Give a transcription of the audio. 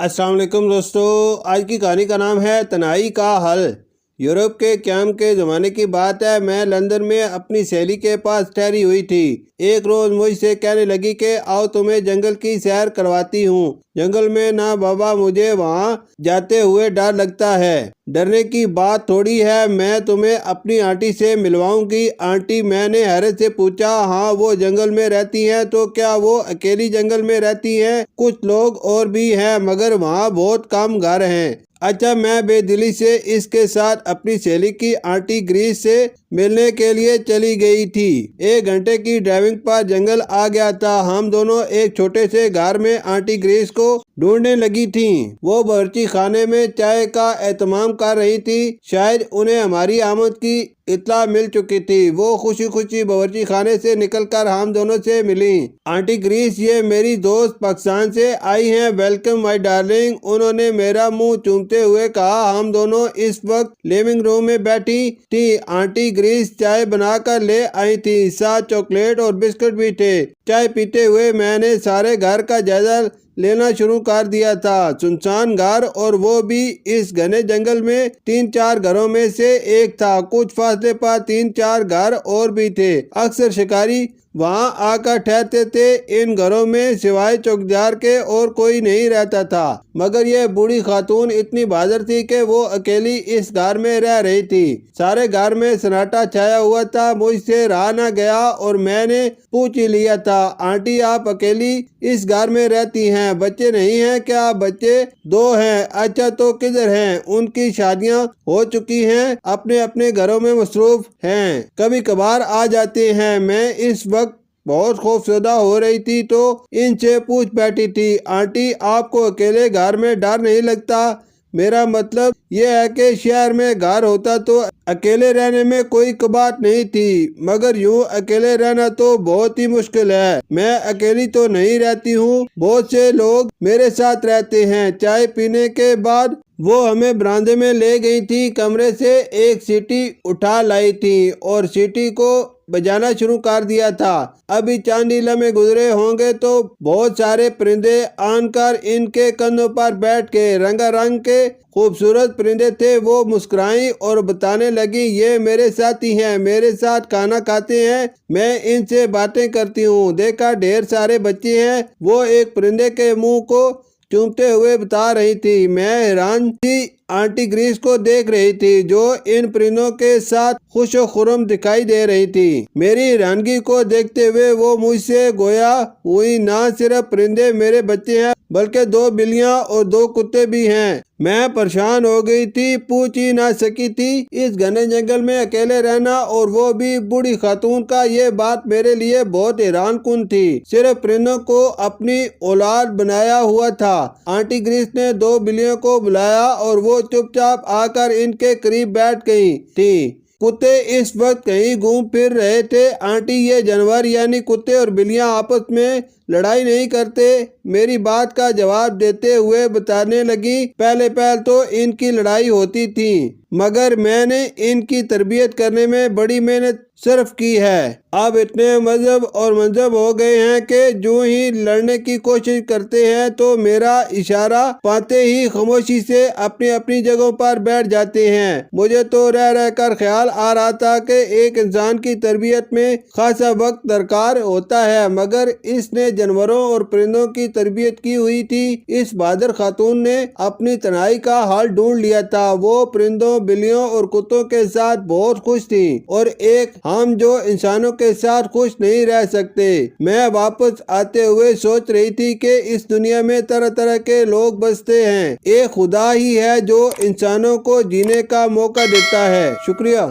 السلام علیکم دوستو، آج کی کہانی کا نام ہے تنہائی کا حل۔ یورپ کے قیام کے زمانے کی بات ہے۔ میں لندن میں اپنی سہیلی کے پاس ٹھہری ہوئی تھی۔ ایک روز مجھ سے کہنے لگی کہ آؤ تمہیں جنگل کی سیر کرواتی ہوں۔ جنگل میں نہ بابا، مجھے وہاں جاتے ہوئے ڈر لگتا ہے۔ ڈرنے کی بات تھوڑی ہے، میں تمہیں اپنی آنٹی سے ملواؤں گی۔ آنٹی؟ میں نے حیرت سے پوچھا۔ ہاں، وہ جنگل میں رہتی ہیں۔ تو کیا وہ اکیلی جنگل میں رہتی ہیں؟ کچھ لوگ اور بھی ہیں مگر وہاں بہت کم گھر ہیں۔ اچھا، میں بے دلی سے اس کے ساتھ اپنی سہیلی کی آنٹی گریس سے ملنے کے لیے چلی گئی تھی۔ 1 گھنٹے کی ڈرائیونگ پر جنگل آ گیا تھا۔ ہم دونوں ایک چھوٹے سے گھر میں آنٹی گریس کو ڈھونڈنے لگی تھیں۔ وہ باورچی خانے میں چائے کا اہتمام کر رہی تھی۔ شاید انہیں ہماری آمد کی اطلاع مل چکی تھی۔ وہ خوشی خوشی باورچی خانے سے نکل کر ہم دونوں سے ملیں۔ آنٹی گریس، یہ میری دوست پاکستان سے آئی ہیں۔ ویلکم مائی ڈارلنگ، انہوں نے میرا منہ چومتے ہوئے کہا۔ ہم دونوں اس وقت لیونگ روم میں بیٹھی تھی۔ آنٹی گریس چائے بنا کر لے آئی تھی، ساتھ چاکلیٹ اور بسکٹ بھی تھے۔ چائے پیتے ہوئے میں نے سارے گھر کا جائزہ لینا شروع کر دیا تھا۔ سنسان گھر، اور وہ بھی اس گھنے جنگل میں 3-4 گھروں میں سے ایک تھا۔ کچھ فاصلے پر 3-4 گھر اور بھی تھے۔ اکثر شکاری وہاں آ کر ٹھہرتے تھے۔ ان گھروں میں سوائے چوکیدار کے اور کوئی نہیں رہتا تھا، مگر یہ بوڑھی خاتون اتنی بہادر تھی کہ وہ اکیلی اس گھر میں رہ رہی تھی۔ سارے گھر میں سناٹا چھایا ہوا تھا۔ مجھ سے رہا نہ گیا اور میں نے پوچھ ہی لیا تھا، آنٹی آپ اکیلی اس گھر میں رہتی ہیں؟ بچے نہیں ہیں کیا؟ بچے 2 ہیں۔ اچھا، تو کدھر ہیں؟ ان کی شادیاں ہو چکی ہیں، اپنے اپنے گھروں میں مصروف ہیں، کبھی کبھار آ جاتے ہیں۔ میں اس وقت بہت خوفزدہ ہو رہی تھی تو ان سے پوچھ بیٹھی تھی، آنٹی آپ کو اکیلے گھر میں ڈر نہیں لگتا؟ میرا مطلب یہ ہے کہ شہر میں گھر ہوتا تو اکیلے رہنے میں کوئی کباہٹ نہیں تھی، مگر یوں اکیلے رہنا تو بہت ہی مشکل ہے۔ میں اکیلی تو نہیں رہتی ہوں، بہت سے لوگ میرے ساتھ رہتے ہیں۔ چائے پینے کے بعد وہ ہمیں برآمدے میں لے گئی تھی، کمرے سے ایک سیٹی اٹھا لائی تھی اور سیٹی کو بجانا شروع کر دیا تھا۔ ابھی چاند ہی لمحے گزرے ہوں گے تو بہت سارے پرندے آن کر ان کے کندھوں پر بیٹھ کے، رنگا رنگ کے خوبصورت پرندے تھے۔ وہ مسکرائیں اور بتانے لگی، یہ میرے ساتھی ہیں، میرے ساتھ کھانا کھاتے ہیں، میں ان سے باتیں کرتی ہوں۔ دیکھا ڈھیر سارے بچے ہیں، وہ ایک پرندے کے منہ کو چومتے ہوئے بتا رہی تھی۔ میں حیران تھی، آنٹی گریس کو دیکھ رہی تھی جو ان پرندوں کے ساتھ خوش و خرم دکھائی دے رہی تھی۔ میری حیرانگی کو دیکھتے ہوئے وہ مجھ سے گویا ہوئی، نہ صرف پرندے میرے بچے ہیں بلکہ 2 بلیاں اور 2 کتے بھی ہیں۔ میں پریشان ہو گئی تھی، پوچھ ہی نہ سکی تھی۔ اس گھنے جنگل میں اکیلے رہنا اور وہ بھی بوڑھی خاتون کا، یہ بات میرے لیے بہت حیران کن تھی۔ صرف پرندوں کو اپنی اولاد بنایا ہوا تھا۔ آنٹی گریس نے 2 بلیوں کو بلایا اور وہ چپ چاپ آ کر ان کے قریب بیٹھ گئی تھی۔ کتے اس وقت کہیں گھوم پھر رہے تھے۔ آنٹی، یہ جانور یعنی کتے اور بلیاں آپس میں لڑائی نہیں کرتے؟ میری بات کا جواب دیتے ہوئے بتانے لگی، پہلے تو ان کی لڑائی ہوتی تھی، مگر میں نے ان کی تربیت کرنے میں بڑی محنت صرف کی ہے۔ اب اتنے مہذب اور منظم ہو گئے ہیں کہ جو ہی لڑنے کی کوشش کرتے ہیں تو میرا اشارہ پاتے ہی خاموشی سے اپنی اپنی جگہوں پر بیٹھ جاتے ہیں۔ مجھے تو رہ رہ کر خیال آ رہا تھا کہ ایک انسان کی تربیت میں خاصا وقت درکار ہوتا ہے، مگر اس نے جانوروں اور پرندوں کی تربیت کی ہوئی تھی۔ اس بہادر خاتون نے اپنی تنہائی کا حل ڈھونڈ لیا تھا۔ وہ پرندوں، بلیوں اور کتوں کے ساتھ بہت خوش تھی، اور ایک ہم جو انسانوں کے ساتھ خوش نہیں رہ سکتے۔ میں واپس آتے ہوئے سوچ رہی تھی کہ اس دنیا میں طرح طرح کے لوگ بستے ہیں، ایک خدا ہی ہے جو انسانوں کو جینے کا موقع دیتا ہے۔ شکریہ۔